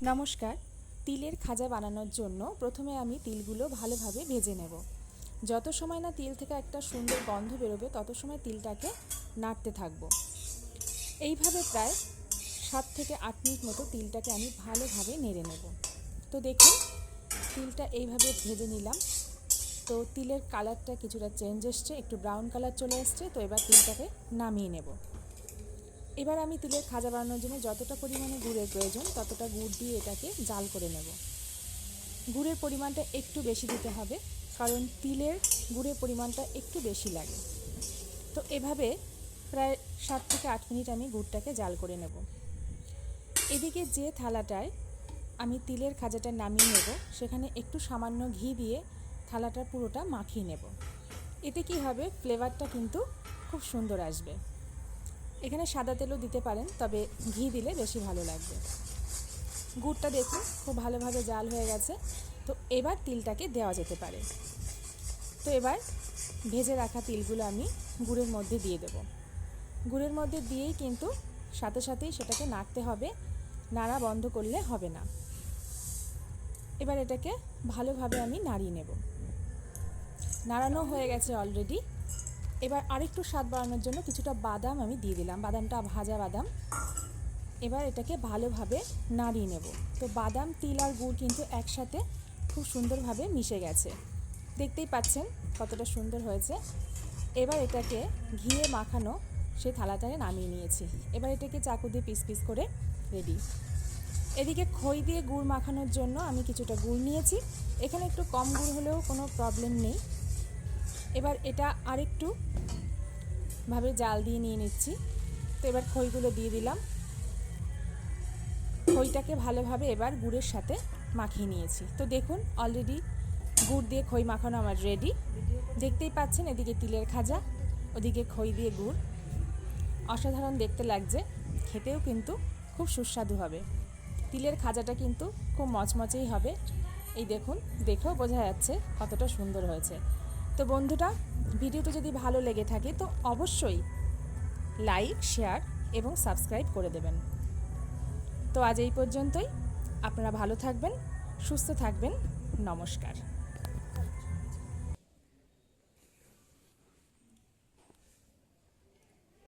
নমস্কার। তিলের খাজা বানানোর জন্য প্রথমে আমি তিলগুলো ভালোভাবে ভেজে নেব। যত সময় না তিল থেকে একটা সুন্দর গন্ধ বেরোবে তত সময় তিলটাকে নাড়তে থাকব। এইভাবে প্রায় 7 থেকে 8 মিনিট মতো তিলটাকে আমি ভালোভাবে নেড়ে নেব। তো দেখুন তিলটা এইভাবে ভেজে নিলাম। তো তিলের কালারটা কিছুটা চেঞ্জ এসছে, একটু ব্রাউন কালার চলে এসছে। তো এবার তিলটাকে নামিয়ে নেব। এবার আমি তিলের খাজা বানানোর জন্য যতটা পরিমাণে গুড়ের প্রয়োজন ততটা গুড় দিয়ে এটাকে জাল করে নেব। গুড়ের পরিমাণটা একটু বেশি দিতে হবে, কারণ তিলের গুড়ের পরিমাণটা একটু বেশি লাগে। তো এভাবে প্রায় 7 থেকে 8 মিনিট আমি গুড়টাকে জাল করে নেব। এদিকে যে থালাটায় আমি তিলের খাজাটা নামিয়ে নেব সেখানে একটু সামান্য ঘি দিয়ে থালাটা পুরোটা মাখিয়ে নেব। এতে কি হবে, ফ্লেভারটা কিন্তু খুব সুন্দর আসবে। এখানে সাদা তেলও দিতে পারেন, তবে ঘি দিলে বেশি ভালো লাগবে। গুড়টা দেখুন খুব ভালোভাবে জাল হয়ে গেছে। তো এবার তিলটাকে দেওয়া যেতে পারে। তো এবার ভেজে রাখা তিলগুলো আমি গুড়ের মধ্যে দিয়ে দেব। গুড়ের মধ্যে দিয়েই কিন্তু সাথে সাথেই সেটাকে নাড়তে হবে, নাড়া বন্ধ করলে হবে না। এবার এটাকে ভালোভাবে আমি নাড়িয়ে নেব। নাড়ানো হয়ে গেছে অলরেডি। এবার আরেকটু স্বাদ বাড়ানোর জন্য কিছুটা বাদাম আমি দিয়ে দিলাম, বাদামটা ভাজা বাদাম। এবার এটাকে ভালোভাবে নাড়িয়ে নেব। তো বাদাম, তিল আর গুড় কিন্তু একসাথে খুব সুন্দরভাবে মিশে গেছে, দেখতেই পাচ্ছেন কতটা সুন্দর হয়েছে। এবার এটাকে ঘিয়ে মাখানো সেই থালাটাকে নামিয়ে নিয়েছি। এবার এটাকে চাকু দিয়ে পিস পিস করে রেডি। এদিকে খই দিয়ে গুড় মাখানোর জন্য আমি কিছুটা গুড় নিয়েছি। এখানে একটু কম গুড় হলেও কোনো প্রবলেম নেই। এবার এটা আরেকটু ভাবে জাল দিয়ে নিয়ে নিচ্ছি। তো এবার খইগুলো দিয়ে দিলাম। খইটাকে ভালোভাবে এবার গুড়ের সাথে মাখিয়ে নিয়েছি। তো দেখুন অলরেডি গুড় দিয়ে খই মাখানো আমার রেডি। দেখতেই পাচ্ছেন এদিকে তিলের খাজা, ওদিকে খই দিয়ে গুড়। অসাধারণ দেখতে লাগছে, খেতেও কিন্তু খুব সুস্বাদু হবে। তিলের খাজাটা কিন্তু খুব মচমচেই হবে। এই দেখুন, দেখেও বোঝা যাচ্ছে কতটা সুন্দর হয়েছে। তো বন্ধুরা, ভিডিওটা যদি ভালো লেগে থাকে তো অবশ্যই লাইক, শেয়ার এবং সাবস্ক্রাইব করে দেবেন। তো আজ এই পর্যন্তই। আপনারা ভালো থাকবেন, সুস্থ থাকবেন। নমস্কার।